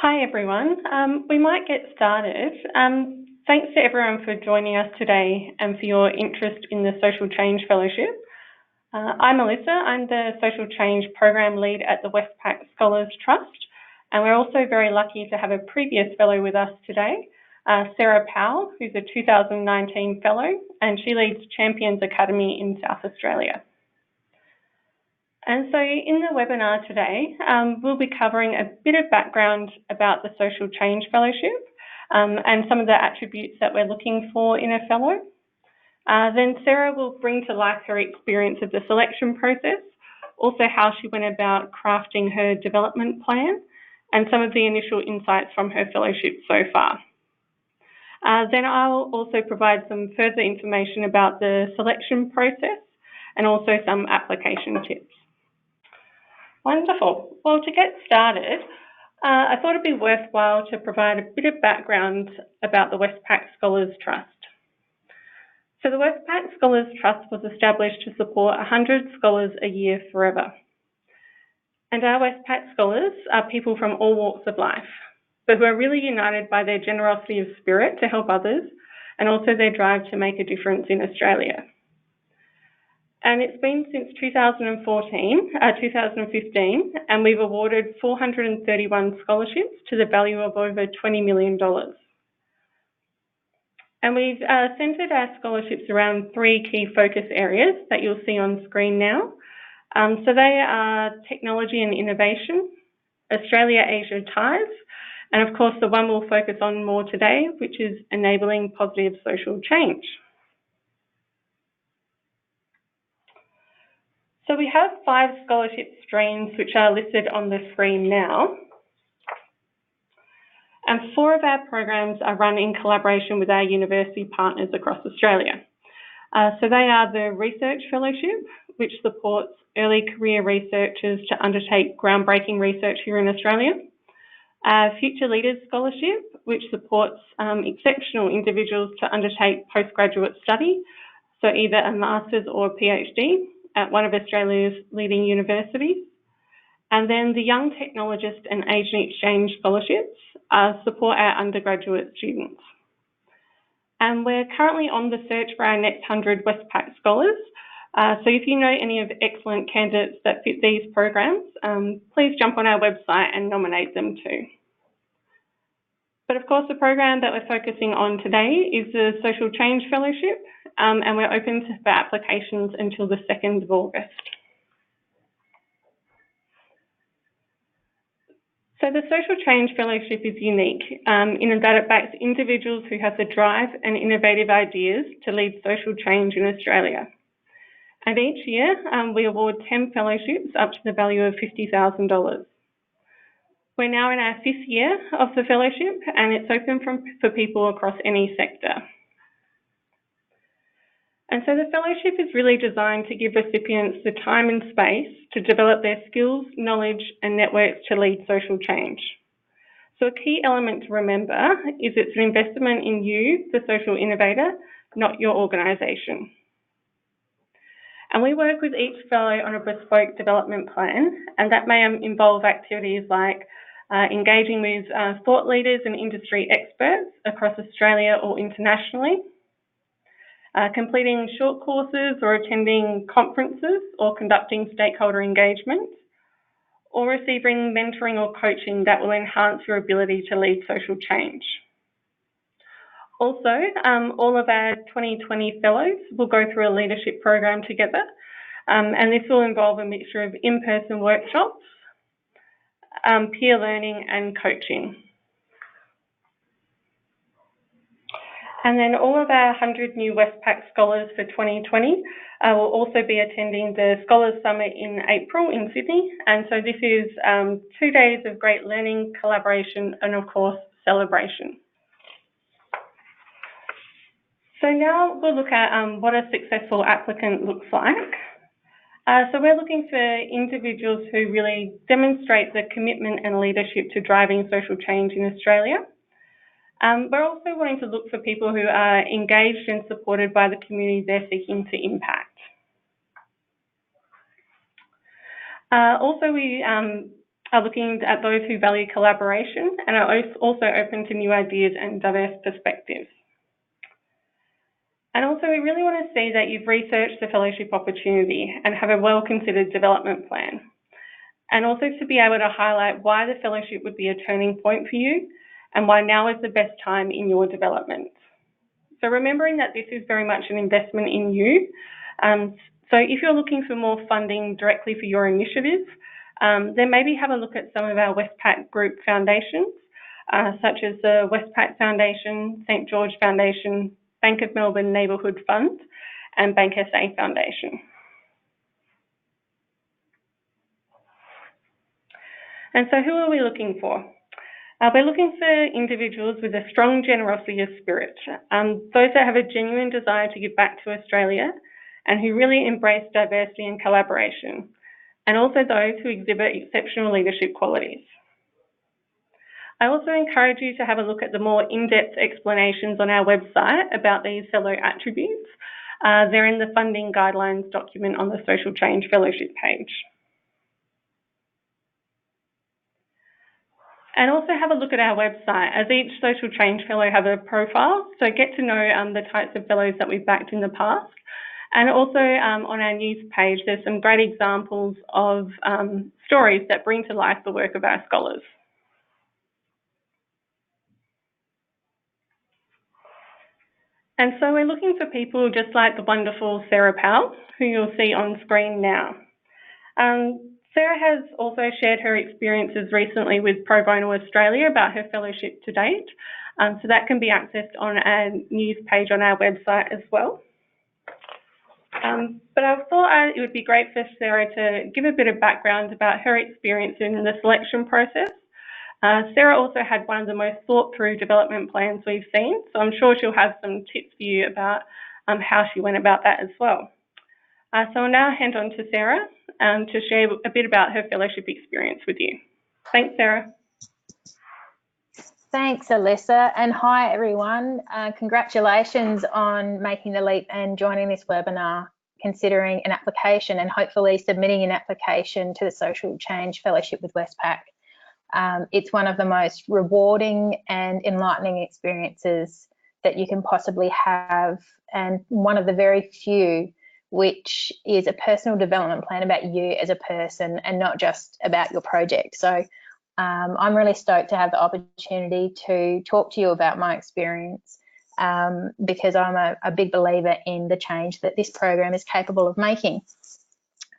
Hi everyone. We might get started. Thanks to everyone for joining us today and for your interest in the Social Change Fellowship. I'm Melissa. I'm the Social Change Program Lead at the Westpac Scholars Trust, and we're also very lucky to have a previous fellow with us today, Sarah Powell, who's a 2019 fellow, and she leads Champions Academy in South Australia. And so in the webinar today, we'll be covering a bit of background about the Social Change Fellowship and some of the attributes that we're looking for in a fellow. Then Sarah will bring to life her experience of the selection process, also how she went about crafting her development plan, and some of the initial insights from her fellowship so far. Then I'll also provide some further information about the selection process and also some application tips. Wonderful. Well, to get started, I thought it'd be worthwhile to provide a bit of background about the Westpac Scholars Trust. So the Westpac Scholars Trust was established to support 100 scholars a year forever. And our Westpac scholars are people from all walks of life, but who are really united by their generosity of spirit to help others and also their drive to make a difference in Australia. And it's been since 2015, and we've awarded 431 scholarships to the value of over $20 million. And we've centred our scholarships around three key focus areas that you'll see on screen now. So they are technology and innovation, Australia-Asia ties, and of course the one we'll focus on more today, which is enabling positive social change. So we have 5 scholarship streams which are listed on the screen now. And 4 of our programs are run in collaboration with our university partners across Australia. So they are the Research Fellowship, which supports early career researchers to undertake groundbreaking research here in Australia. Future Leaders Scholarship, which supports exceptional individuals to undertake postgraduate study, so either a master's or a PhD, at one of Australia's leading universities. And then the Young Technologist and Asian Exchange Scholarships support our undergraduate students. And we're currently on the search for our next 100 Westpac scholars. So if you know any of the excellent candidates that fit these programs, please jump on our website and nominate them too. But of course, the program that we're focusing on today is the Social Change Fellowship, and we're open for applications until the 2nd of August. So the Social Change Fellowship is unique in that it backs individuals who have the drive and innovative ideas to lead social change in Australia. And each year, we award 10 fellowships up to the value of $50,000. We're now in our 5th year of the fellowship, and it's open for people across any sector. And so the fellowship is really designed to give recipients the time and space to develop their skills, knowledge, and networks to lead social change. So a key element to remember is it's an investment in you, the social innovator, not your organisation. And we work with each fellow on a bespoke development plan, and that may involve activities like engaging with thought leaders and industry experts across Australia or internationally, completing short courses or attending conferences or conducting stakeholder engagement, or receiving mentoring or coaching that will enhance your ability to lead social change. Also, all of our 2020 fellows will go through a leadership program together, and this will involve a mixture of in-person workshops, peer learning and coaching. And then all of our 100 new Westpac scholars for 2020 will also be attending the Scholars Summit in April in Sydney. And so this is 2 days of great learning, collaboration, and of course, celebration. So now we'll look at what a successful applicant looks like. So we're looking for individuals who really demonstrate the commitment and leadership to driving social change in Australia. We're also wanting to look for people who are engaged and supported by the community they're seeking to impact. Also, we are looking at those who value collaboration and are also open to new ideas and diverse perspectives. And also, we really want to see that you've researched the fellowship opportunity and have a well-considered development plan. And also to be able to highlight why the fellowship would be a turning point for you and why now is the best time in your development. So remembering that this is very much an investment in you. So if you're looking for more funding directly for your initiatives, then maybe have a look at some of our Westpac Group foundations, such as the Westpac Foundation, St George Foundation, Bank of Melbourne Neighbourhood Fund, and Bank SA Foundation. And so who are we looking for? We're looking for individuals with a strong generosity of spirit, those that have a genuine desire to give back to Australia and who really embrace diversity and collaboration, and also those who exhibit exceptional leadership qualities. I also encourage you to have a look at the more in-depth explanations on our website about these fellow attributes. They're in the funding guidelines document on the Social Change Fellowship page. And also have a look at our website, as each Social Change Fellow have a profile, so get to know the types of fellows that we've backed in the past. And also on our news page, there's some great examples of stories that bring to life the work of our scholars. And so we're looking for people just like the wonderful Sarah Powell, who you'll see on screen now. Sarah has also shared her experiences recently with Pro Bono Australia about her fellowship to date. So that can be accessed on our news page on our website as well. But I thought it would be great for Sarah to give a bit of background about her experience in the selection process. Sarah also had one of the most thought through development plans we've seen, so I'm sure she'll have some tips for you about how she went about that as well. So I'll now hand on to Sarah to share a bit about her fellowship experience with you. Thanks, Sarah. Thanks, Alyssa, and hi everyone. Congratulations on making the leap and joining this webinar, considering an application and hopefully submitting an application to the Social Change Fellowship with Westpac. It's one of the most rewarding and enlightening experiences that you can possibly have, and one of the very few which is a personal development plan about you as a person and not just about your project. So I'm really stoked to have the opportunity to talk to you about my experience because I'm a big believer in the change that this program is capable of making.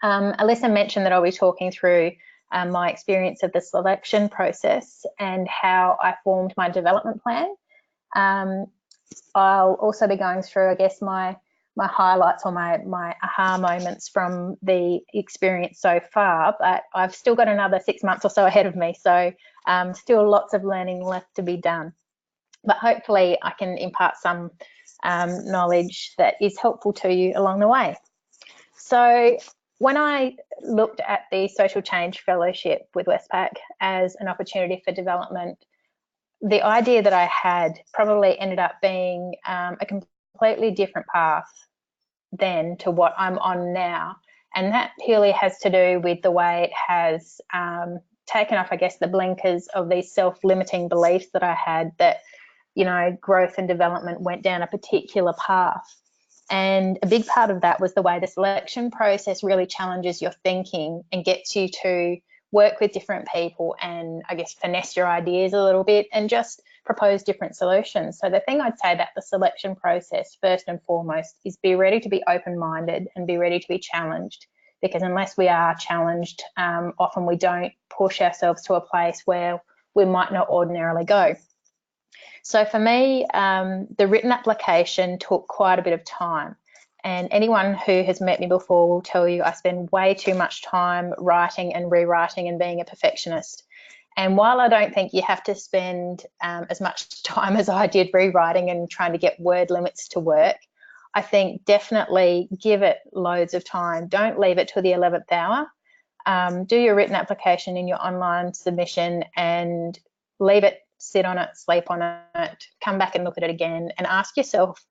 Alyssa mentioned that I'll be talking through my experience of the selection process and how I formed my development plan. I'll also be going through, I guess, my highlights or my aha moments from the experience so far, but I've still got another 6 months or so ahead of me, so still lots of learning left to be done. But hopefully I can impart some knowledge that is helpful to you along the way. So when I looked at the Social Change Fellowship with Westpac as an opportunity for development, the idea that I had probably ended up being a completely different path then to what I'm on now, and that purely has to do with the way it has taken off, I guess, the blinkers of these self-limiting beliefs that I had that, you know, growth and development went down a particular path. And a big part of that was the way the selection process really challenges your thinking and gets you to work with different people and, I guess, finesse your ideas a little bit and just propose different solutions. So the thing I'd say about the selection process, first and foremost, is be ready to be open-minded and be ready to be challenged, because unless we are challenged, often we don't push ourselves to a place where we might not ordinarily go. So for me, the written application took quite a bit of time. And anyone who has met me before will tell you I spend way too much time writing and rewriting and being a perfectionist. And while I don't think you have to spend as much time as I did rewriting and trying to get word limits to work, I think definitely give it loads of time. Don't leave it till the 11th hour. Do your written application in your online submission and leave it, sit on it, sleep on it, come back and look at it again and ask yourself,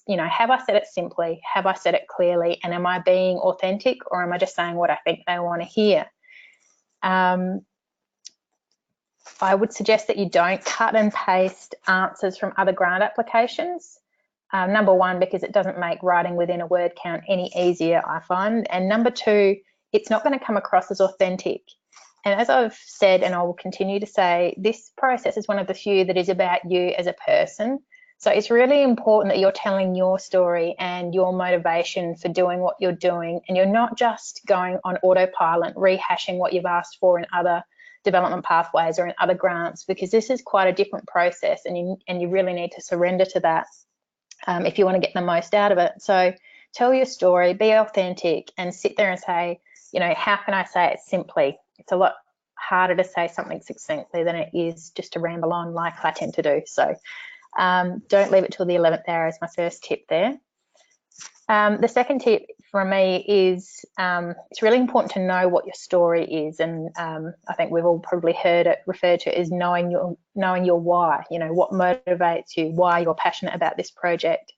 you know, have I said it simply? Have I said it clearly? And am I being authentic, or am I just saying what I think they want to hear? I would suggest that you don't cut and paste answers from other grant applications. Number one, because it doesn't make writing within a word count any easier, I find. And number two, it's not going to come across as authentic. And as I've said, and I will continue to say, this process is one of the few that is about you as a person. So it's really important that you're telling your story and your motivation for doing what you're doing, and you're not just going on autopilot, rehashing what you've asked for in other development pathways or in other grants, because this is quite a different process, and you really need to surrender to that if you want to get the most out of it. So tell your story, be authentic, and sit there and say, you know, how can I say it simply? It's a lot harder to say something succinctly than it is just to ramble on like I tend to do. So don't leave it till the 11th hour is my first tip there. The second tip for me is it's really important to know what your story is, and I think we've all probably heard it referred to as knowing your why. You know, what motivates you, why you're passionate about this project.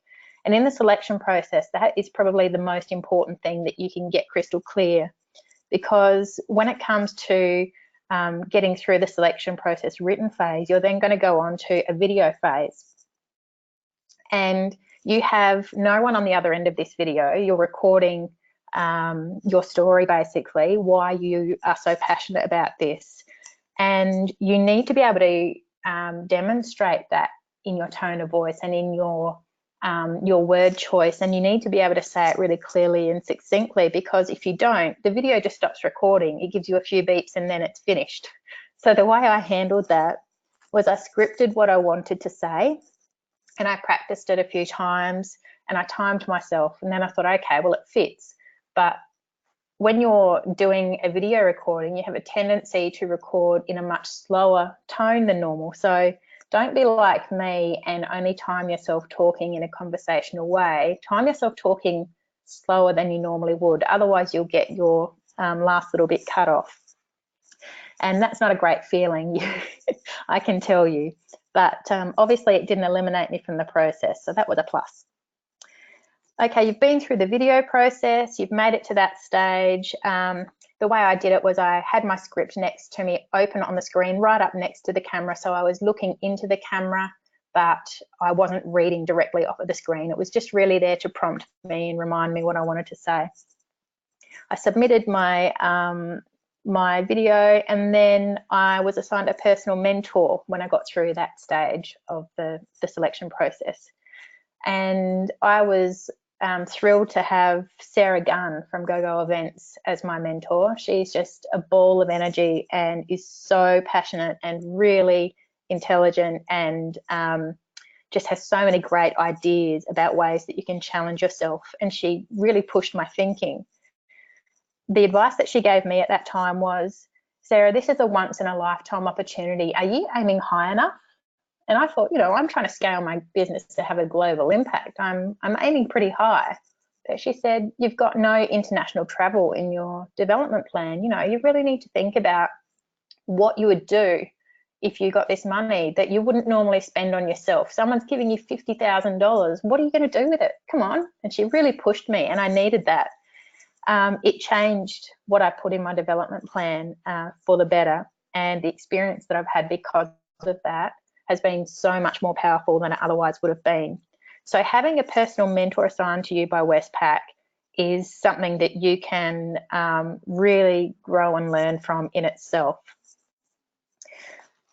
And in the selection process, that is probably the most important thing that you can get crystal clear, because when it comes to getting through the selection process written phase, you're then going to go on to a video phase. And you have no one on the other end of this video. You're recording your story, basically, why you are so passionate about this. And you need to be able to demonstrate that in your tone of voice and in your word choice. And you need to be able to say it really clearly and succinctly, because if you don't, the video just stops recording. It gives you a few beeps and then it's finished. So the way I handled that was I scripted what I wanted to say, and I practiced it a few times, and I timed myself, and then I thought, okay, well, it fits. But when you're doing a video recording, you have a tendency to record in a much slower tone than normal. So don't be like me and only time yourself talking in a conversational way. Time yourself talking slower than you normally would. Otherwise, you'll get your last little bit cut off. And that's not a great feeling, I can tell you. But obviously it didn't eliminate me from the process, so that was a plus. Okay, you've been through the video process, you've made it to that stage. The way I did it was I had my script next to me, open on the screen, right up next to the camera, so I was looking into the camera, but I wasn't reading directly off of the screen. It was just really there to prompt me and remind me what I wanted to say. I submitted my my video, and then I was assigned a personal mentor when I got through that stage of the selection process. And I was thrilled to have Sarah Gunn from GoGo Events as my mentor. She's just a ball of energy and is so passionate and really intelligent, and just has so many great ideas about ways that you can challenge yourself. And she really pushed my thinking. The advice that she gave me at that time was, Sarah, this is a once in a lifetime opportunity. Are you aiming high enough? And I thought, you know, I'm trying to scale my business to have a global impact. I'm aiming pretty high. But she said, you've got no international travel in your development plan. You know, you really need to think about what you would do if you got this money that you wouldn't normally spend on yourself. Someone's giving you $50,000. What are you going to do with it? Come on. And she really pushed me, and I needed that. It changed what I put in my development plan for the better, and the experience that I've had because of that has been so much more powerful than it otherwise would have been. So having a personal mentor assigned to you by Westpac is something that you can really grow and learn from in itself.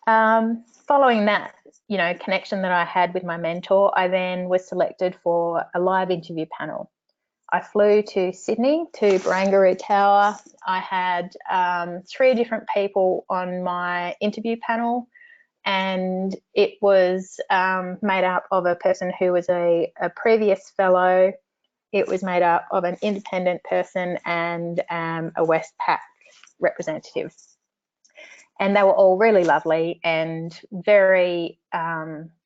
Following that, you know, connection that I had with my mentor, I then was selected for a live interview panel. I flew to Sydney to Barangaroo Tower. I had 3 different people on my interview panel, and it was made up of a person who was a previous fellow. It was made up of an independent person and a Westpac representative. And they were all really lovely and very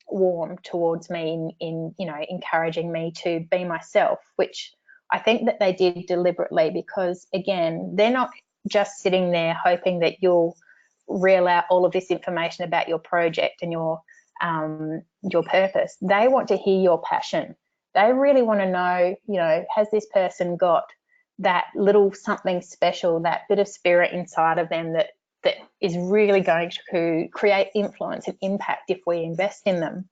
warm towards me in you know, encouraging me to be myself, which I think that they did deliberately, because again, they're not just sitting there hoping that you'll reel out all of this information about your project and your purpose. They want to hear your passion. They really want to know, you know, has this person got that little something special, that bit of spirit inside of them that that is really going to create influence and impact if we invest in them.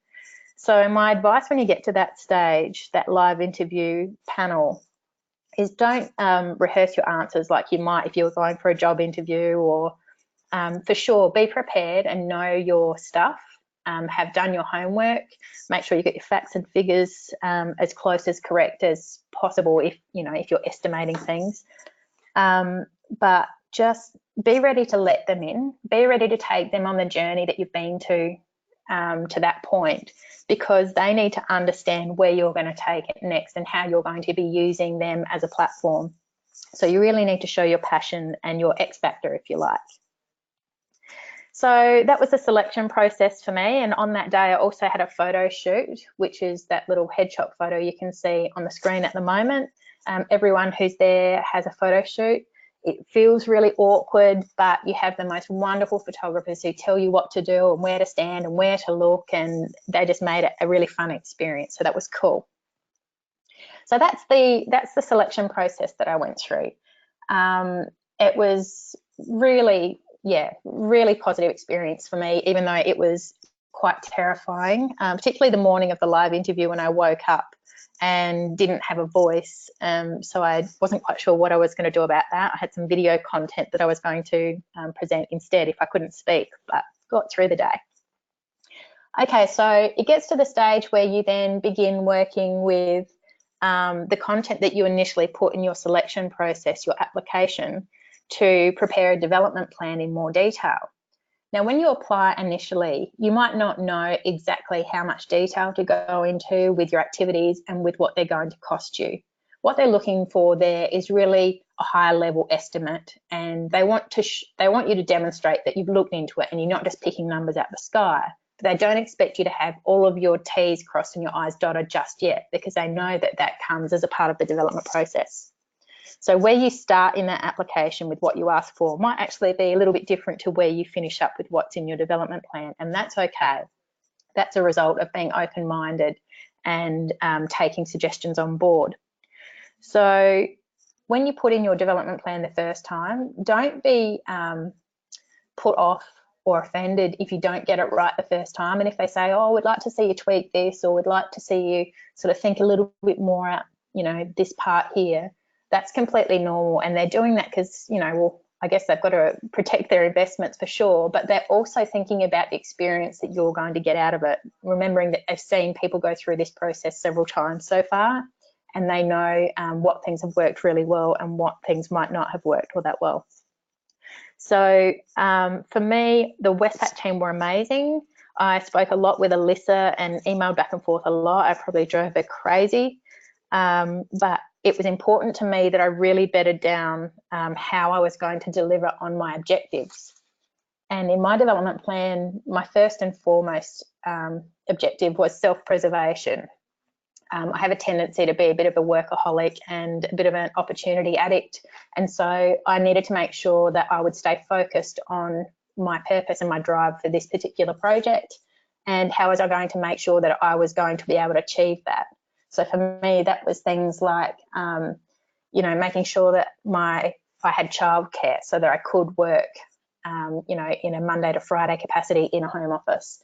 So my advice when you get to that stage, that live interview panel, is don't rehearse your answers like you might if you were going for a job interview, or for sure be prepared and know your stuff. Have done your homework, make sure you get your facts and figures as close as correct as possible if you're estimating things. But just be ready to let them in, be ready to take them on the journey that you've been to that point, because they need to understand where you're going to take it next and how you're going to be using them as a platform. So you really need to show your passion and your X factor, if you like. So that was the selection process for me, and on that day I also had a photo shoot, which is that little headshot photo you can see on the screen at the moment. Everyone who's there has a photo shoot. It feels really awkward, but you have the most wonderful photographers who tell you what to do and where to stand and where to look, and they just made it a really fun experience. So that was cool. So that's the selection process that I went through. It was really positive experience for me, even though it was quite terrifying, particularly the morning of the live interview when I woke up and didn't have a voice. So I wasn't quite sure what I was going to do about that. I had some video content that I was going to present instead if I couldn't speak, but got through the day. Okay, so it gets to the stage where you then begin working with the content that you initially put in your selection process, your application, to prepare a development plan in more detail. Now, when you apply initially, you might not know exactly how much detail to go into with your activities and with what they're going to cost you. What they're looking for there is really a higher level estimate, and they want you to demonstrate that you've looked into it and you're not just picking numbers out the sky. But they don't expect you to have all of your T's crossed and your I's dotted just yet, because they know that that comes as a part of the development process. So where you start in that application with what you ask for might actually be a little bit different to where you finish up with what's in your development plan, and that's okay. That's a result of being open-minded and taking suggestions on board. So when you put in your development plan the first time, don't be put off or offended if you don't get it right the first time. And if they say, oh, we'd like to see you tweak this, or we'd like to see you sort of think a little bit more out, this part here, that's completely normal. And they're doing that because, I guess they've got to protect their investments for sure, but they're also thinking about the experience that you're going to get out of it, remembering that they've seen people go through this process several times so far, and they know what things have worked really well and what things might not have worked all that well. So for me, the Westpac team were amazing. I spoke a lot with Alyssa and emailed back and forth a lot. I probably drove her crazy, but it was important to me that I really bedded down how I was going to deliver on my objectives. And in my development plan, my first and foremost objective was self-preservation. I have a tendency to be a bit of a workaholic and a bit of an opportunity addict. And so I needed to make sure that I would stay focused on my purpose and my drive for this particular project, and how was I going to make sure that I was going to be able to achieve that. So for me, that was things like, making sure that I had childcare so that I could work, in a Monday to Friday capacity in a home office.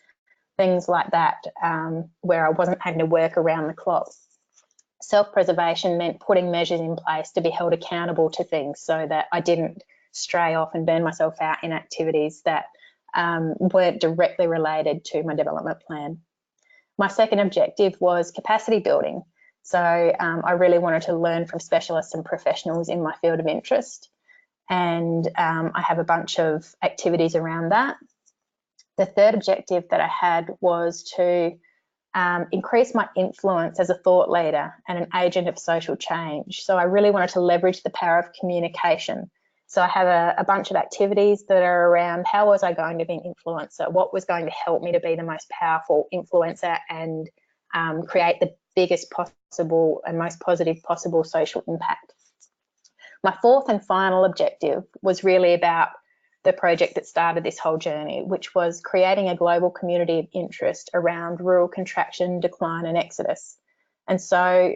Things like that, where I wasn't having to work around the clock. Self-preservation meant putting measures in place to be held accountable to things so that I didn't stray off and burn myself out in activities that weren't directly related to my development plan. My second objective was capacity building. So I really wanted to learn from specialists and professionals in my field of interest. And I have a bunch of activities around that. The third objective that I had was to increase my influence as a thought leader and an agent of social change. So I really wanted to leverage the power of communication. So I have a bunch of activities that are around how was I going to be an influencer, what was going to help me to be the most powerful influencer and create the biggest possible and most positive possible social impact. My fourth and final objective was really about the project that started this whole journey, which was creating a global community of interest around rural contraction, decline and exodus. And so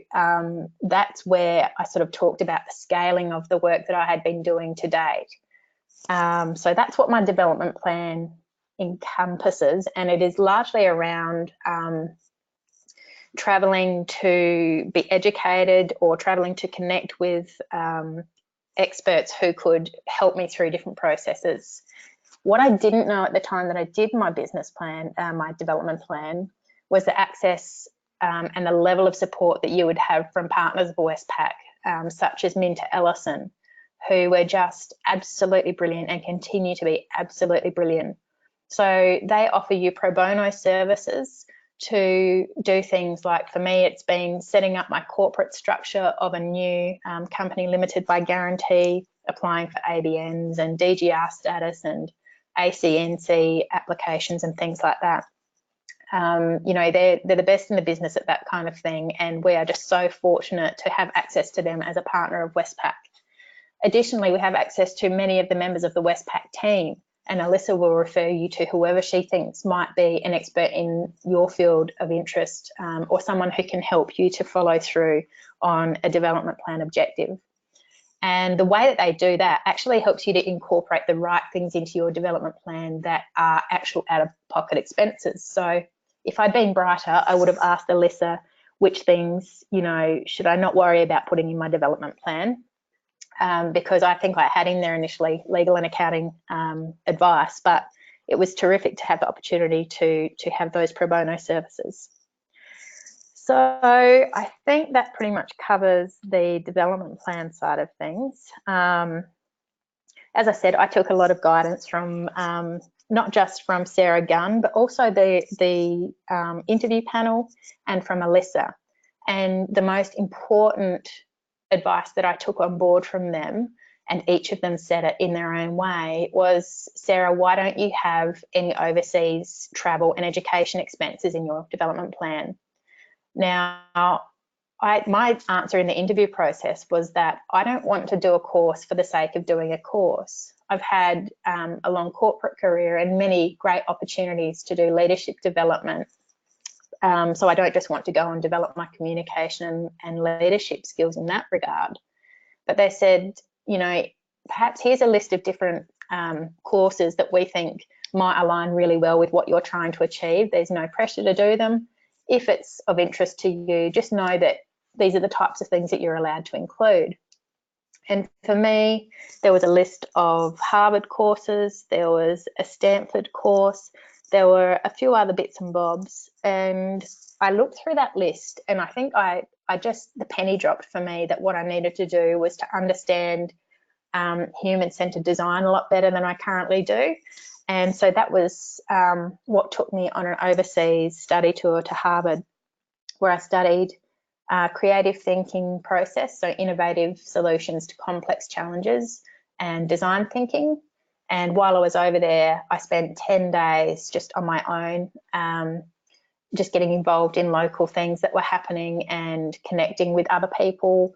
that's where I sort of talked about the scaling of the work that I had been doing to date. So that's what my development plan encompasses, and it is largely around traveling to be educated or traveling to connect with experts who could help me through different processes. What I didn't know at the time that I did my business plan, my development plan, was the access and the level of support that you would have from partners of Westpac, such as Minter Ellison, who were just absolutely brilliant and continue to be absolutely brilliant. So they offer you pro bono services to do things like, for me, it's been setting up my corporate structure of a new company limited by guarantee, applying for ABNs and DGR status and ACNC applications and things like that. You know, they're the best in the business at that kind of thing, and we are just so fortunate to have access to them as a partner of Westpac. Additionally, we have access to many of the members of the Westpac team, and Alyssa will refer you to whoever she thinks might be an expert in your field of interest, or someone who can help you to follow through on a development plan objective. And the way that they do that actually helps you to incorporate the right things into your development plan that are actual out-of-pocket expenses. So if I'd been brighter, I would have asked Alyssa which things, you know, should I not worry about putting in my development plan, because I think I had in there initially legal and accounting advice, but it was terrific to have the opportunity to have those pro bono services. So I think that pretty much covers the development plan side of things. As I said, I took a lot of guidance from not just from Sarah Gunn, but also the interview panel and from Alyssa. And the most important advice that I took on board from them, and each of them said it in their own way, was, Sarah, why don't you have any overseas travel and education expenses in your development plan? Now, my answer in the interview process was that I don't want to do a course for the sake of doing a course. I've had a long corporate career and many great opportunities to do leadership development. So I don't just want to go and develop my communication and leadership skills in that regard. But they said, you know, perhaps here's a list of different courses that we think might align really well with what you're trying to achieve. There's no pressure to do them. If it's of interest to you, just know that these are the types of things that you're allowed to include. And for me, there was a list of Harvard courses, there was a Stanford course, there were a few other bits and bobs, and I looked through that list, and I think I just, the penny dropped for me that what I needed to do was to understand human-centered design a lot better than I currently do. And so that was what took me on an overseas study tour to Harvard, where I studied creative thinking process, so innovative solutions to complex challenges, and design thinking. And while I was over there, I spent 10 days just on my own, just getting involved in local things that were happening and connecting with other people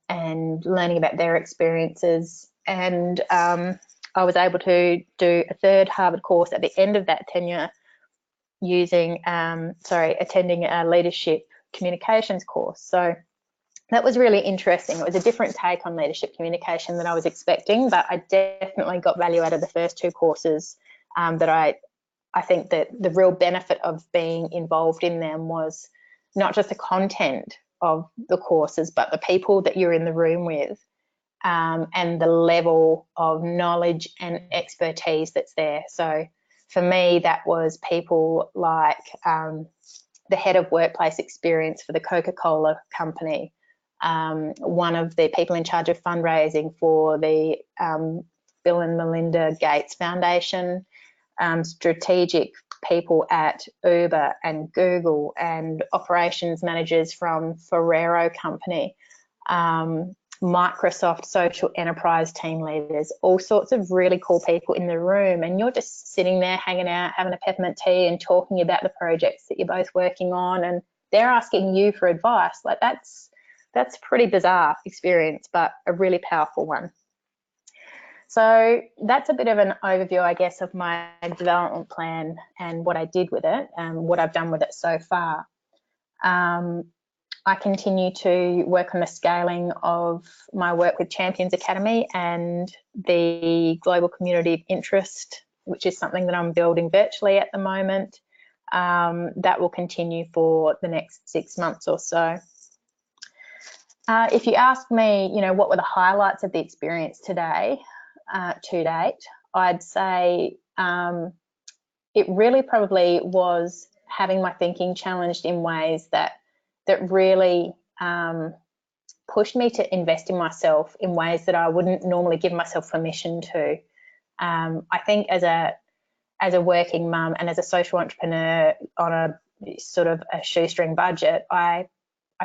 and learning about their experiences. And I was able to do a third Harvard course at the end of that tenure using, attending a leadership communications course. So that was really interesting. It was a different take on leadership communication than I was expecting, but I definitely got value out of the first two courses. That I think that the real benefit of being involved in them was not just the content of the courses, but the people that you're in the room with, and the level of knowledge and expertise that's there. So for me, that was people like the head of workplace experience for the Coca-Cola company, one of the people in charge of fundraising for the Bill and Melinda Gates Foundation, strategic people at Uber and Google, and operations managers from Ferrero Company, Microsoft social enterprise team leaders, all sorts of really cool people in the room, and you're just sitting there hanging out, having a peppermint tea and talking about the projects that you're both working on, and they're asking you for advice. Like that's a pretty bizarre experience, but a really powerful one. So that's a bit of an overview, I guess, of my development plan and what I did with it and what I've done with it so far. I continue to work on the scaling of my work with Champions Academy and the global community of interest, which is something that I'm building virtually at the moment. That will continue for the next 6 months or so. If you ask me, what were the highlights of the experience today, to date, I'd say it really probably was having my thinking challenged in ways that really pushed me to invest in myself in ways that I wouldn't normally give myself permission to. I think as a working mum and as a social entrepreneur on a sort of a shoestring budget, I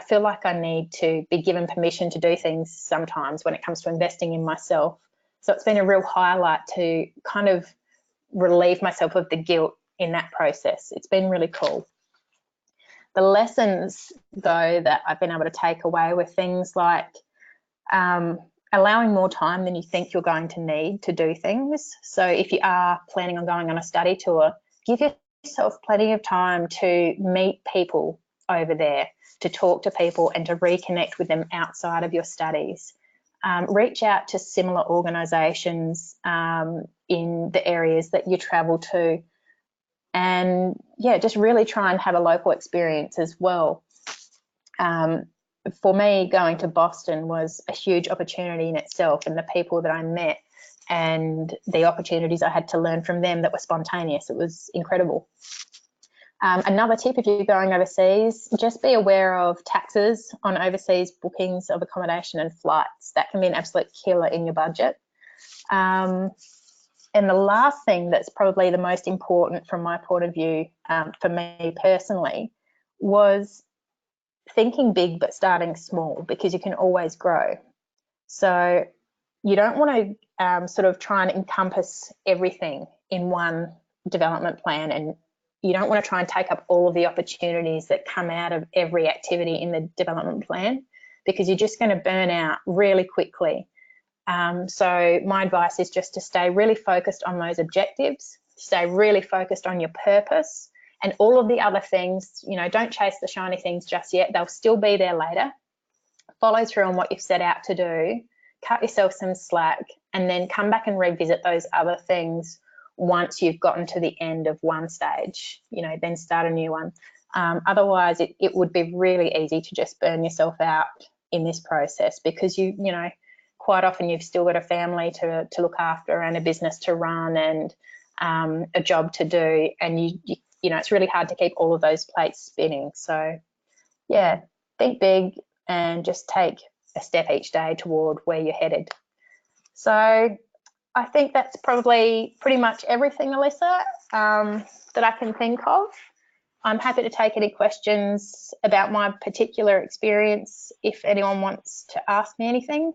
feel like I need to be given permission to do things sometimes when it comes to investing in myself. So it's been a real highlight to kind of relieve myself of the guilt in that process. It's been really cool. The lessons, though, that I've been able to take away were things like allowing more time than you think you're going to need to do things. So if you are planning on going on a study tour, give yourself plenty of time to meet people over there, to talk to people and to reconnect with them outside of your studies. Reach out to similar organisations in the areas that you travel to, and yeah, just really try and have a local experience as well. For me, going to Boston was a huge opportunity in itself, and the people that I met and the opportunities I had to learn from them that were spontaneous. It was incredible. Another tip, if you're going overseas, just be aware of taxes on overseas bookings of accommodation and flights. That can be an absolute killer in your budget. And the last thing that's probably the most important from my point of view, for me personally, was thinking big but starting small, because you can always grow. So you don't want to sort of try and encompass everything in one development plan, and you don't want to try and take up all of the opportunities that come out of every activity in the development plan, because you're just going to burn out really quickly. So my advice is just to stay really focused on those objectives, stay really focused on your purpose, and all of the other things, don't chase the shiny things just yet. They'll still be there later. Follow through on what you've set out to do, cut yourself some slack, and then come back and revisit those other things once you've gotten to the end of one stage, then start a new one. Otherwise, it would be really easy to just burn yourself out in this process, because quite often you've still got a family to look after and a business to run and a job to do, and it's really hard to keep all of those plates spinning. So yeah, think big and just take a step each day toward where you're headed. So I think that's probably pretty much everything, Alyssa, that I can think of. I'm happy to take any questions about my particular experience if anyone wants to ask me anything.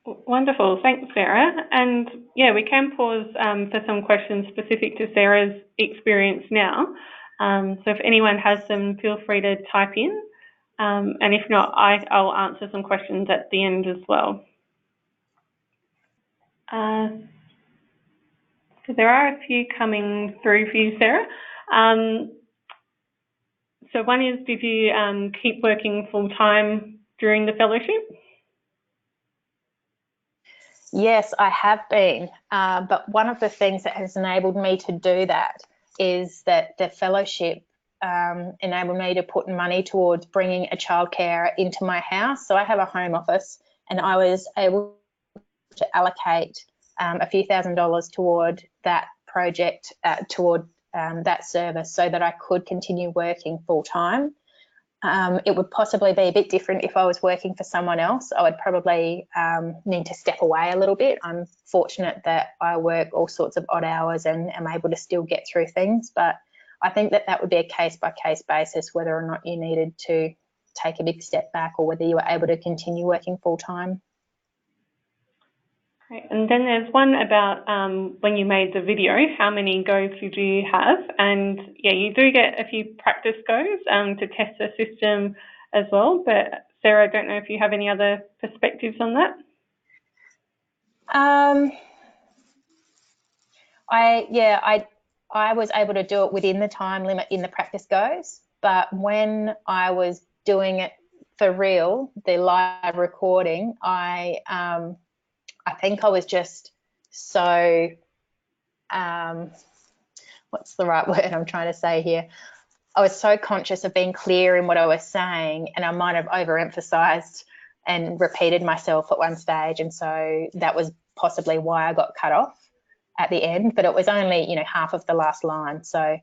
Wonderful, thanks Sarah. And yeah, we can pause for some questions specific to Sarah's experience now. So if anyone has them, feel free to type in. And if not, I'll answer some questions at the end as well. So there are a few coming through for you, Sarah. So one is, did you keep working full-time during the fellowship? Yes, I have been, but one of the things that has enabled me to do that is that the fellowship enabled me to put money towards bringing a childcare into my house. So I have a home office, and I was able to allocate a few $1,000s toward that project, toward that service, so that I could continue working full-time. It would possibly be a bit different if I was working for someone else. I would probably need to step away a little bit. I'm fortunate that I work all sorts of odd hours and am able to still get through things, but I think that would be a case-by-case basis, whether or not you needed to take a big step back or whether you were able to continue working full-time. Great. And then there's one about when you made the video, how many goes did you have? And yeah, you do get a few practice goes to test the system as well. But Sarah, I don't know if you have any other perspectives on that. I was able to do it within the time limit in the practice goes, but when I was doing it for real, the live recording, I think I was just so, what's the right word I'm trying to say here? I was so conscious of being clear in what I was saying, and I might have overemphasized and repeated myself at one stage, and so that was possibly why I got cut off at the end. But it was only, you know, half of the last line. So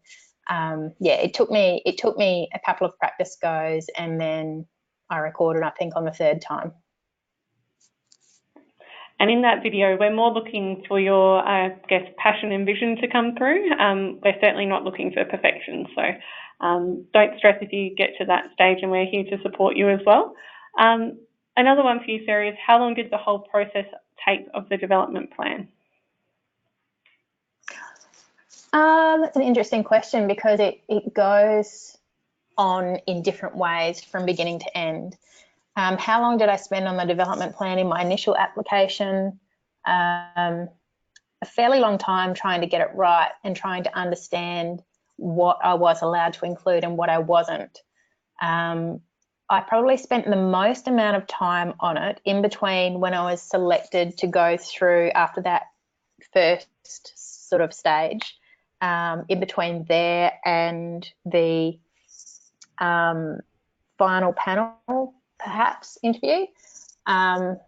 yeah, it took me a couple of practice goes, and then I recorded, I think, on the third time. And in that video, we're more looking for your, I guess, passion and vision to come through. We're certainly not looking for perfection. So don't stress if you get to that stage, and we're here to support you as well. Another one for you, Sarah, is how long did the whole process take of the development plan? That's an interesting question, because it goes on in different ways from beginning to end. How long did I spend on the development plan in my initial application? A fairly long time trying to get it right and trying to understand what I was allowed to include and what I wasn't. I probably spent the most amount of time on it in between when I was selected to go through after that first sort of stage, in between there and the final panel, perhaps, interview. And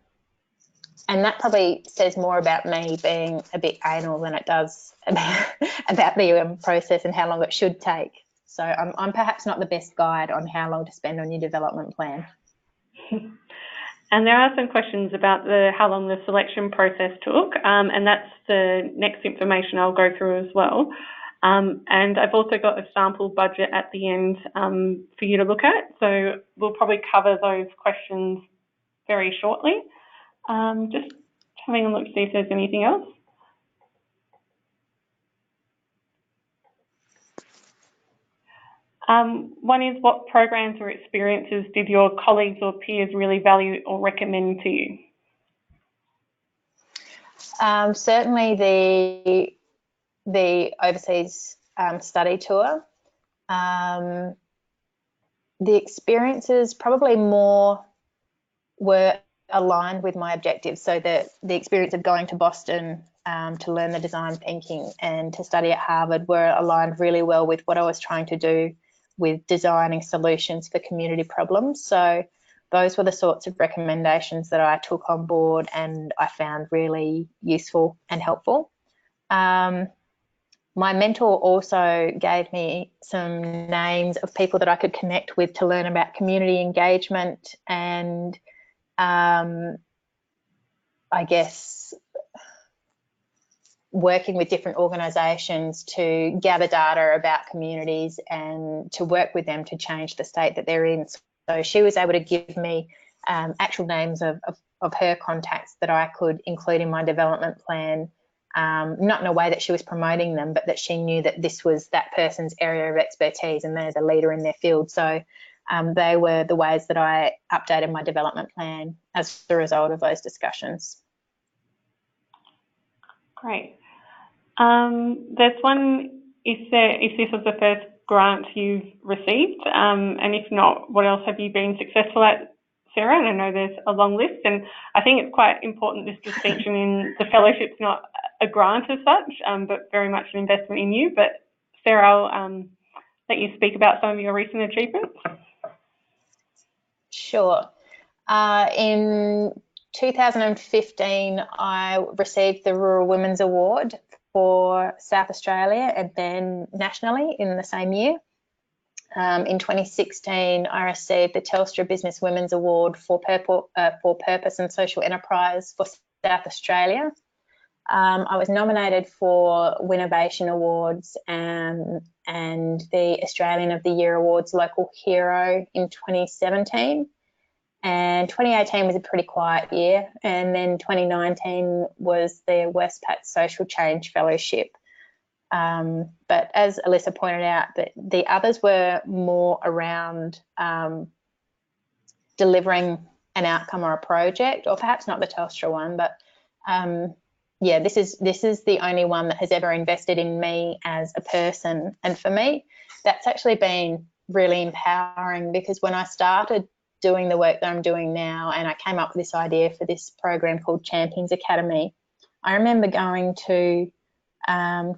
that probably says more about me being a bit anal than it does about the process and how long it should take. So I'm perhaps not the best guide on how long to spend on your development plan. And there are some questions about how long the selection process took, and that's the next information I'll go through as well. And I've also got a sample budget at the end for you to look at. So we'll probably cover those questions very shortly. Just having a look to see if there's anything else. One is, what programs or experiences did your colleagues or peers really value or recommend to you? Certainly the overseas study tour. The experiences probably more were aligned with my objectives. So the experience of going to Boston to learn the design thinking and to study at Harvard were aligned really well with what I was trying to do with designing solutions for community problems. So those were the sorts of recommendations that I took on board and I found really useful and helpful. My mentor also gave me some names of people that I could connect with to learn about community engagement and I guess working with different organisations to gather data about communities and to work with them to change the state that they're in. So she was able to give me actual names of her contacts that I could include in my development plan, not in a way that she was promoting them, but that she knew that this was that person's area of expertise and they're the leader in their field. So they were the ways that I updated my development plan as a result of those discussions. Great. There's one, if this was the first grant you've received, and if not, what else have you been successful at, Sarah? And I know there's a long list, and I think it's quite important, this distinction in the fellowship's not a grant as such, but very much an investment in you. But Sarah, I'll let you speak about some of your recent achievements. Sure. In 2015, I received the Rural Women's Award for South Australia and then nationally in the same year. In 2016, I received the Telstra Business Women's Award for Purpose and Social Enterprise for South Australia. I was nominated for Winnovation Awards and the Australian of the Year Awards Local Hero in 2017. And 2018 was a pretty quiet year. And then 2019 was the Westpac Social Change Fellowship. But as Alyssa pointed out, the others were more around delivering an outcome or a project, or perhaps not the Telstra one, but yeah, this is the only one that has ever invested in me as a person. And for me, that's actually been really empowering, because when I started doing the work that I'm doing now, and I came up with this idea for this program called Champions Academy, I remember going to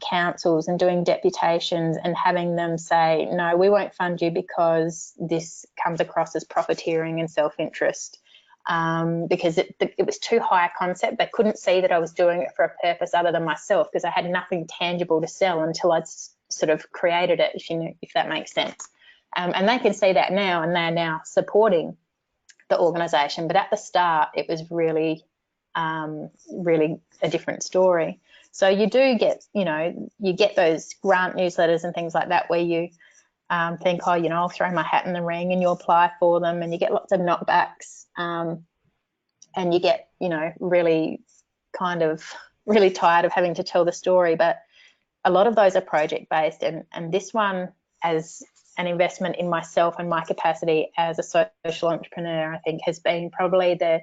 councils and doing deputations and having them say, no, we won't fund you because this comes across as profiteering and self-interest. Because it was too high a concept. They couldn't see that I was doing it for a purpose other than myself, because I had nothing tangible to sell until I'd sort of created it, if that makes sense. And they can see that now, and they're now supporting the organisation. But at the start, it was really, really a different story. So you do get, you get those grant newsletters and things like that where you think, oh, I'll throw my hat in the ring, and you apply for them, and you get lots of knockbacks, and you get, really really tired of having to tell the story. But a lot of those are project based, and this one, as an investment in myself and my capacity as a social entrepreneur, I think has been probably the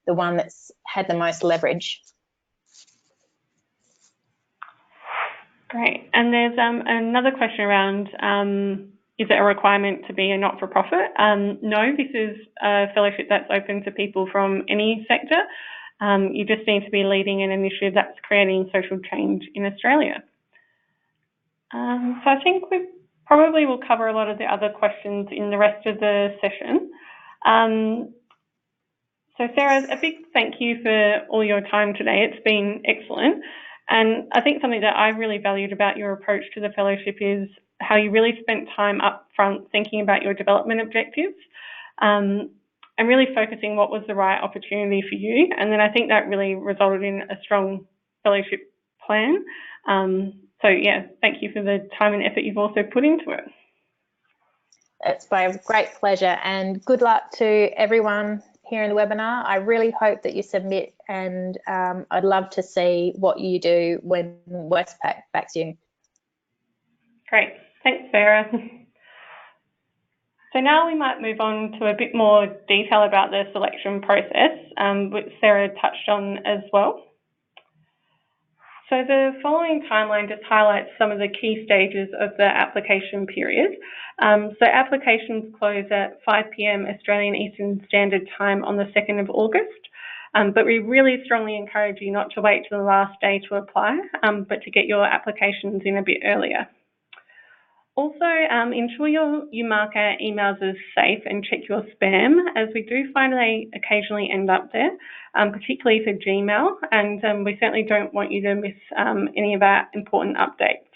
one that's had the most leverage. Great. And there's another question around, is it a requirement to be a not-for-profit? No, this is a fellowship that's open to people from any sector. You just need to be leading an initiative that's creating social change in Australia. So I think we probably will cover a lot of the other questions in the rest of the session. So Sarah, a big thank you for all your time today. It's been excellent. And I think something that I really valued about your approach to the fellowship is how you really spent time up front thinking about your development objectives, and really focusing what was the right opportunity for you. And then I think that really resulted in a strong fellowship plan. So yeah, thank you for the time and effort you've also put into it. It's been a great pleasure, and good luck to everyone here in the webinar. I really hope that you submit, and I'd love to see what you do when Westpac backs you. Great, thanks Sarah. So now we might move on to a bit more detail about the selection process, which Sarah touched on as well. So the following timeline just highlights some of the key stages of the application period. So applications close at 5 p.m. Australian Eastern Standard Time on the 2nd of August. But we really strongly encourage you not to wait till the last day to apply, but to get your applications in a bit earlier. Also, ensure you mark our emails as safe and check your spam, as we do find they occasionally end up there, particularly for Gmail, and we certainly don't want you to miss any of our important updates.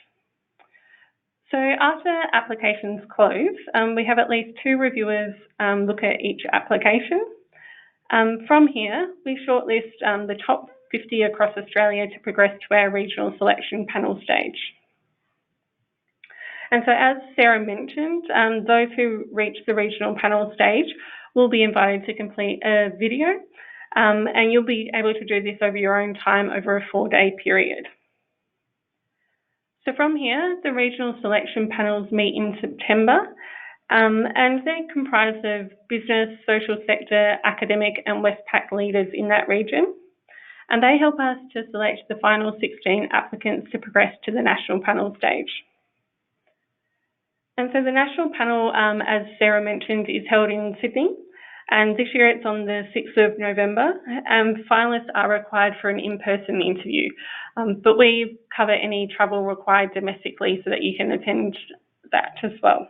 So after applications close, we have at least 2 reviewers look at each application. From here, we shortlist the top 50 across Australia to progress to our regional selection panel stage. And so as Sarah mentioned, those who reach the regional panel stage will be invited to complete a video, and you'll be able to do this over your own time over a 4-day period. So from here, the regional selection panels meet in September, and they're comprised of business, social sector, academic and Westpac leaders in that region. And they help us to select the final 16 applicants to progress to the national panel stage. And so the national panel, as Sarah mentioned, is held in Sydney, and this year it's on the 6th of November, and finalists are required for an in-person interview, but we cover any travel required domestically so that you can attend that as well.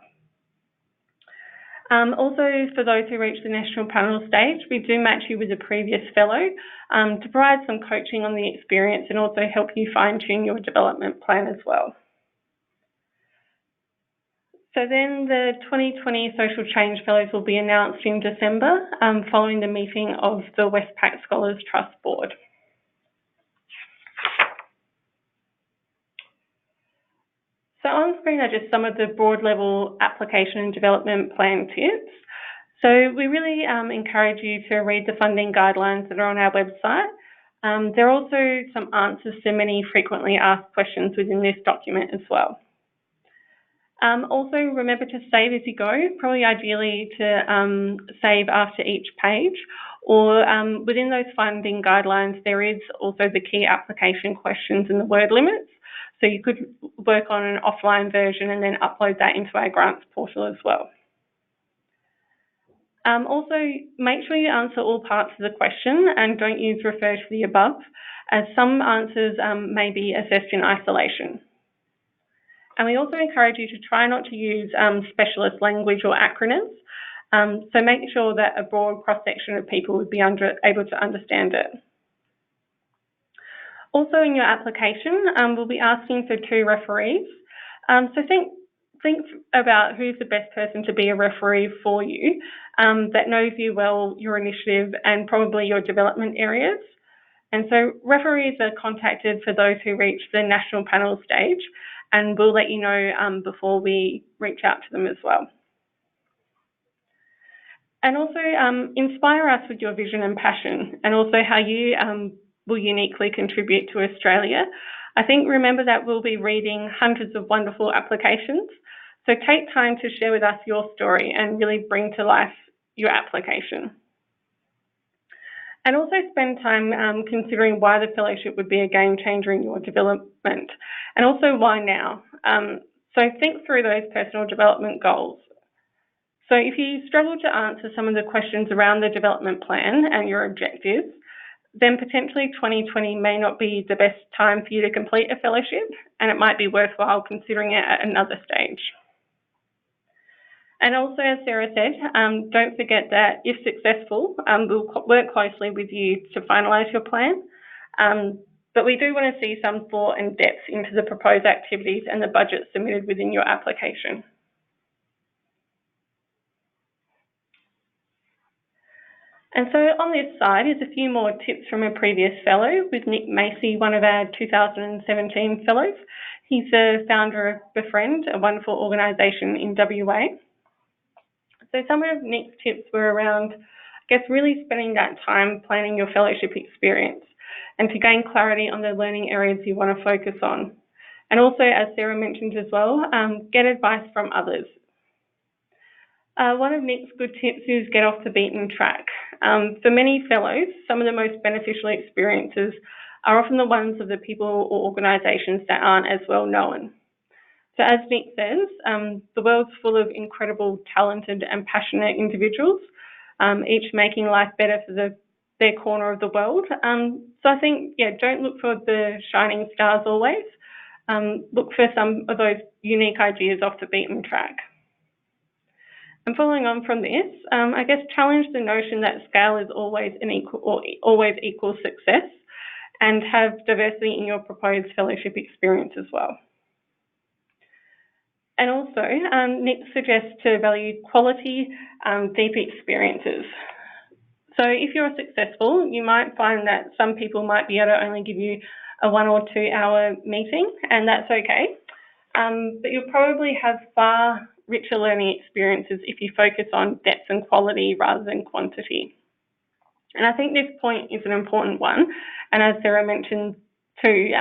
Also, for those who reach the national panel stage, we do match you with a previous fellow to provide some coaching on the experience and also help you fine-tune your development plan as well. So then the 2020 Social Change Fellows will be announced in December following the meeting of the Westpac Scholars Trust Board. So on screen are just some of the broad level application and development plan tips. So we really encourage you to read the funding guidelines that are on our website. There are also some answers to many frequently asked questions within this document as well. Also, remember to save as you go, probably ideally to save after each page, or within those funding guidelines, there is also the key application questions and the word limits. So you could work on an offline version and then upload that into our grants portal as well. Also, make sure you answer all parts of the question and don't use refer to the above, as some answers may be assessed in isolation. And we also encourage you to try not to use specialist language or acronyms, so make sure that a broad cross-section of people would be able to understand it. Also in your application, we'll be asking for 2 referees. So think about who's the best person to be a referee for you, that knows you well, your initiative, and probably your development areas. And so referees are contacted for those who reach the national panel stage, and we'll let you know before we reach out to them as well. And also inspire us with your vision and passion, and also how you will uniquely contribute to Australia. I think remember that we'll be reading hundreds of wonderful applications, so take time to share with us your story and really bring to life your application. And also spend time considering why the fellowship would be a game changer in your development, and also why now. So think through those personal development goals. So if you struggle to answer some of the questions around the development plan and your objectives, then potentially 2020 may not be the best time for you to complete a fellowship, and it might be worthwhile considering it at another stage. And also, as Sarah said, don't forget that if successful, we'll work closely with you to finalise your plan. But we do want to see some thought and depth into the proposed activities and the budget submitted within your application. And so on this side is a few more tips from a previous fellow with Nick Macy, one of our 2017 fellows. He's the founder of Befriend, a wonderful organisation in WA. So some of Nick's tips were around, I guess, really spending that time planning your fellowship experience and to gain clarity on the learning areas you want to focus on. And also, as Sarah mentioned as well, get advice from others. One of Nick's good tips is get off the beaten track. For many fellows, some of the most beneficial experiences are often the ones of the people or organisations that aren't as well known. So as Nick says, the world's full of incredible, talented and passionate individuals, each making life better for their corner of the world. So I think, yeah, don't look for the shining stars always. Look for some of those unique ideas off the beaten track. And following on from this, I guess challenge the notion that scale is always equals success, and have diversity in your proposed fellowship experience as well. And also, Nick suggests to value quality, deep experiences. So if you're successful, you might find that some people might be able to only give you a 1 or 2 hour meeting, and that's okay. But you'll probably have far richer learning experiences if you focus on depth and quality rather than quantity. And I think this point is an important one. And as Sarah mentioned too,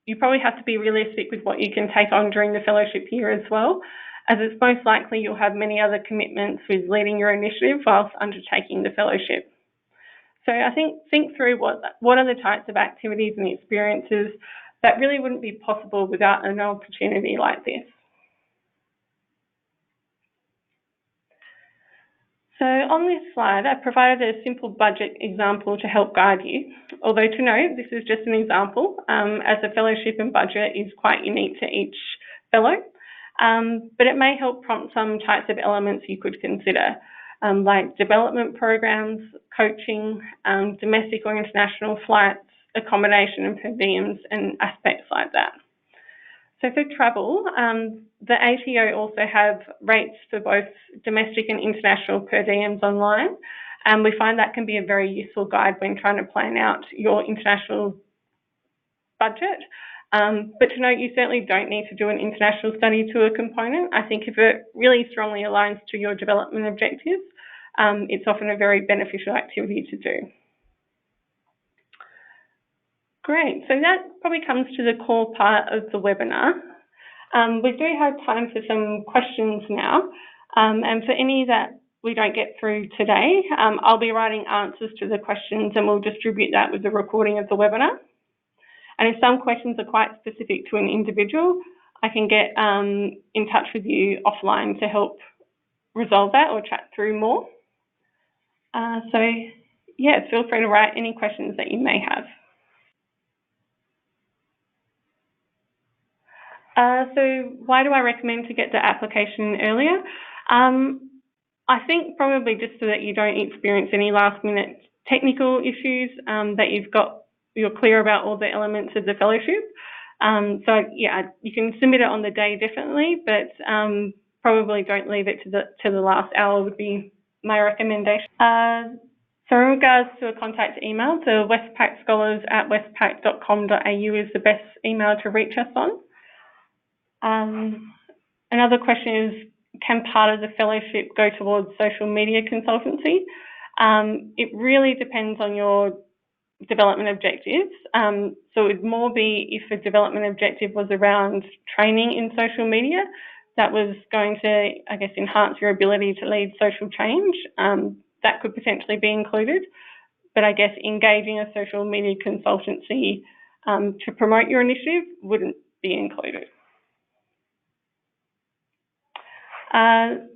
you probably have to be realistic with what you can take on during the fellowship year as well, as it's most likely you'll have many other commitments with leading your initiative whilst undertaking the fellowship. So I think through what are the types of activities and experiences that really wouldn't be possible without an opportunity like this. So on this slide, I've provided a simple budget example to help guide you. Although to note, this is just an example, as the fellowship and budget is quite unique to each fellow, but it may help prompt some types of elements you could consider, like development programs, coaching, domestic or international flights, accommodation and per diems, and aspects like that. So for travel, the ATO also have rates for both domestic and international per diems online, and we find that can be a very useful guide when trying to plan out your international budget. But to note, you certainly don't need to do an international study to a component. I think if it really strongly aligns to your development objectives, it's often a very beneficial activity to do. Great, so that probably comes to the core part of the webinar. We do have time for some questions now, and for any that we don't get through today, I'll be writing answers to the questions and we'll distribute that with the recording of the webinar. And if some questions are quite specific to an individual, I can get in touch with you offline to help resolve that or chat through more. So yeah, feel free to write any questions that you may have. So why do I recommend to get the application earlier? I think probably just so that you don't experience any last minute technical issues, that you're clear about all the elements of the fellowship. So yeah, you can submit it on the day definitely, but probably don't leave it to the last hour would be my recommendation. So in regards to a contact email, the westpacscholars@westpac.com.au is the best email to reach us on. Another question is, can part of the fellowship go towards social media consultancy? It really depends on your development objectives. So it would more be if a development objective was around training in social media that was going to, I guess, enhance your ability to lead social change. That could potentially be included. But I guess engaging a social media consultancy to promote your initiative wouldn't be included.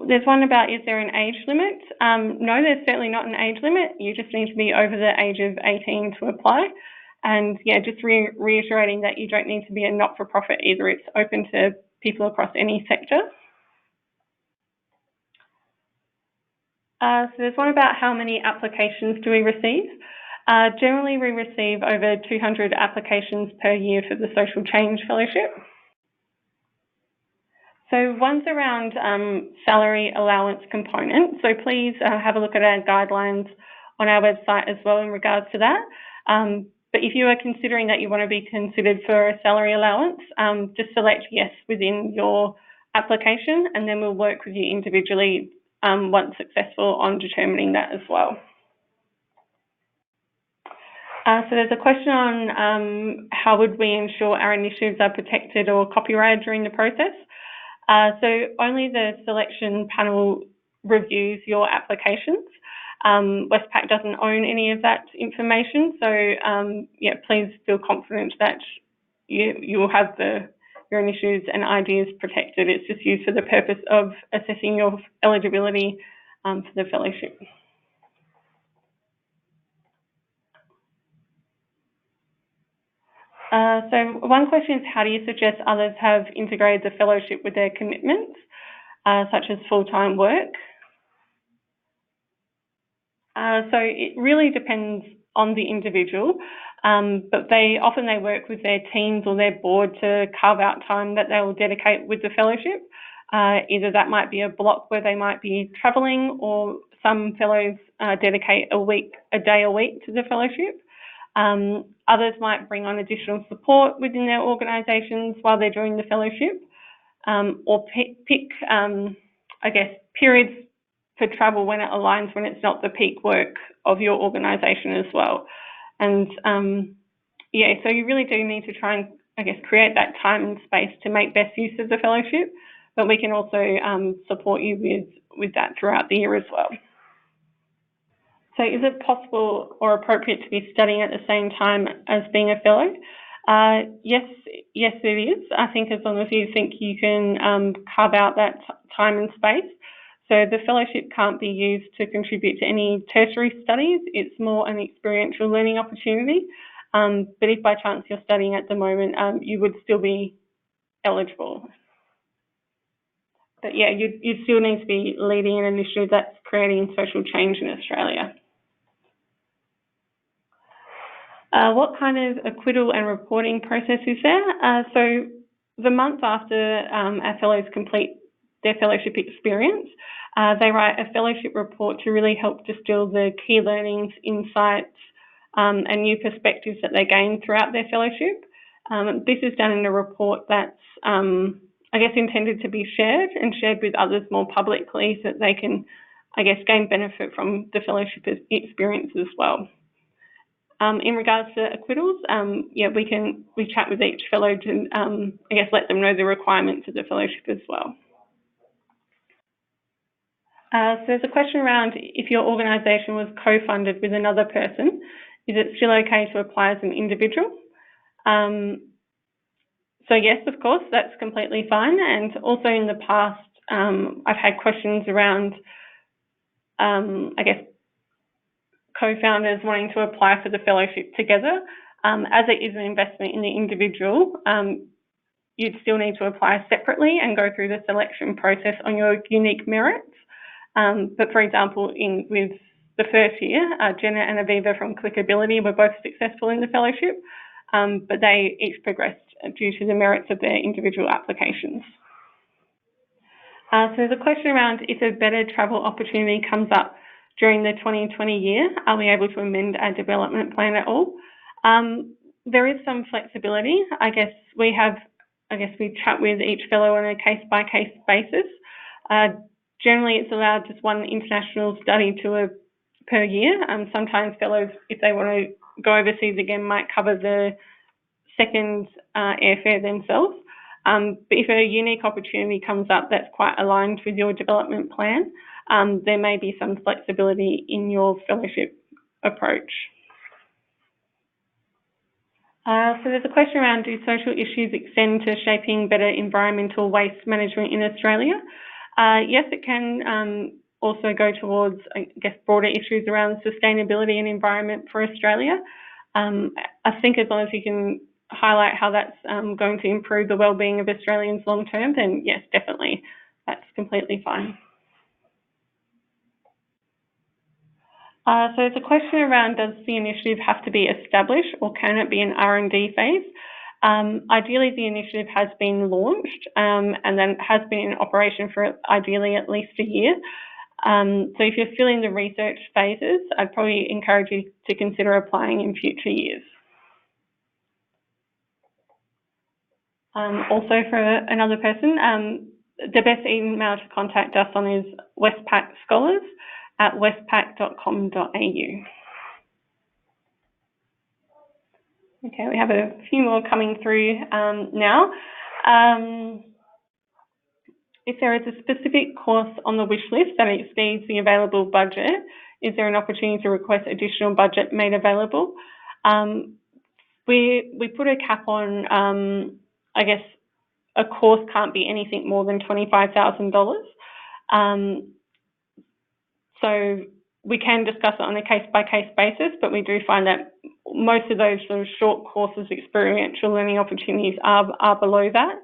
There's one about, is there an age limit? No, there's certainly not an age limit. You just need to be over the age of 18 to apply. And yeah, just reiterating that you don't need to be a not-for-profit either. It's open to people across any sector. So there's one about how many applications do we receive? Generally, we receive over 200 applications per year for the Social Change Fellowship. So one's around salary allowance component. So please have a look at our guidelines on our website as well in regards to that. But if you are considering that you want to be considered for a salary allowance, just select yes within your application, and then we'll work with you individually once successful on determining that as well. So there's a question on how would we ensure our initiatives are protected or copyrighted during the process. So only the selection panel reviews your applications. Westpac doesn't own any of that information, so yeah, please feel confident that you will have your initiatives and ideas protected. It's just used for the purpose of assessing your eligibility for the fellowship. So one question is, how do you suggest others have integrated the fellowship with their commitments, such as full-time work? So it really depends on the individual, but they often work with their teams or their board to carve out time that they will dedicate with the fellowship. Either that might be a block where they might be travelling, or some fellows dedicate a day a week to the fellowship. Others might bring on additional support within their organisations while they're doing the fellowship, or pick, I guess, periods for travel when it aligns, when it's not the peak work of your organisation as well. And yeah, so you really do need to try and, I guess, create that time and space to make best use of the fellowship, but we can also support you with that throughout the year as well. So is it possible or appropriate to be studying at the same time as being a fellow? Yes, it is. I think as long as you think you can carve out that time and space. So the fellowship can't be used to contribute to any tertiary studies. It's more an experiential learning opportunity. But if by chance you're studying at the moment, you would still be eligible. But yeah, you still need to be leading an initiative that's creating social change in Australia. What kind of acquittal and reporting process is there? So the month after our fellows complete their fellowship experience, they write a fellowship report to really help distill the key learnings, insights, and new perspectives that they gain throughout their fellowship. This is done in a report that's, I guess, intended to be shared with others more publicly so that they can, I guess, gain benefit from the fellowship experience as well. In regards to acquittals, yeah, we chat with each fellow to, I guess, let them know the requirements of the fellowship as well. So there's a question around if your organisation was co-funded with another person, is it still okay to apply as an individual? So yes, of course, that's completely fine. And also in the past, I've had questions around, I guess, co-founders wanting to apply for the fellowship together. As it is an investment in the individual, you'd still need to apply separately and go through the selection process on your unique merits. But for example, with the first year, Jenna and Aviva from Clickability were both successful in the fellowship, but they each progressed due to the merits of their individual applications. So there's a question around if a better travel opportunity comes up during the 2020 year, are we able to amend our development plan at all? There is some flexibility. I guess we chat with each fellow on a case-by-case basis. Generally, it's allowed just one international study per year. Sometimes fellows, if they want to go overseas again, might cover the second airfare themselves. But if a unique opportunity comes up that's quite aligned with your development plan, there may be some flexibility in your fellowship approach. So there's a question around, do social issues extend to shaping better environmental waste management in Australia? Yes, it can also go towards, I guess, broader issues around sustainability and environment for Australia. I think as long as you can highlight how that's going to improve the wellbeing of Australians long term, then yes, definitely, that's completely fine. So there's a question around, does the initiative have to be established or can it be an R&D phase? Ideally, the initiative has been launched and then has been in operation for ideally at least a year. So if you're still in the research phases, I'd probably encourage you to consider applying in future years. Also for another person, the best email to contact us on is westpacscholars@westpac.com.au. Okay, we have a few more coming through now. If there is a specific course on the wish list that exceeds the available budget, is there an opportunity to request additional budget made available? We put a cap on, I guess, a course can't be anything more than $25,000. So we can discuss it on a case-by-case basis, but we do find that most of those sort of short courses, experiential learning opportunities are below that.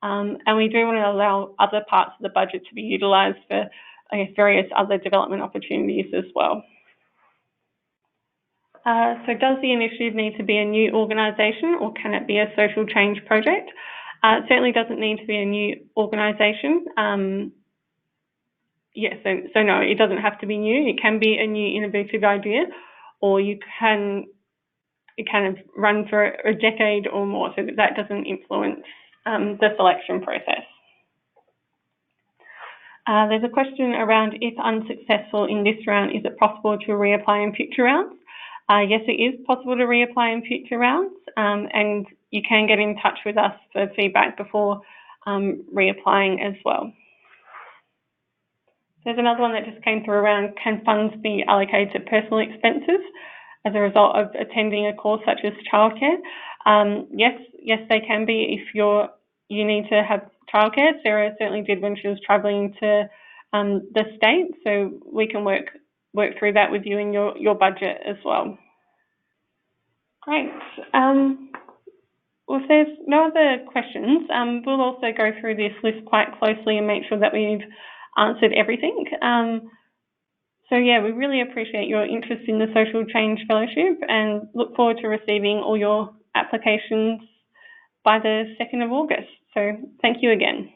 And we do want to allow other parts of the budget to be utilised for, I guess, various other development opportunities as well. So does the initiative need to be a new organisation or can it be a social change project? It certainly doesn't need to be a new organisation. Yes, so no, it doesn't have to be new. It can be a new innovative idea, or it can kind of run for a decade or more, so that doesn't influence the selection process. There's a question around, if unsuccessful in this round, is it possible to reapply in future rounds? Yes, it is possible to reapply in future rounds, and you can get in touch with us for feedback before reapplying as well. There's another one that just came through around, can funds be allocated to personal expenses as a result of attending a course such as childcare? Yes, they can be if you need to have childcare. Sarah certainly did when she was travelling to the state, so we can work through that with you in your budget as well. Great. Well, if there's no other questions, we'll also go through this list quite closely and make sure that we've answered everything. So yeah, we really appreciate your interest in the Social Change Fellowship and look forward to receiving all your applications by the 2nd of August. So thank you again.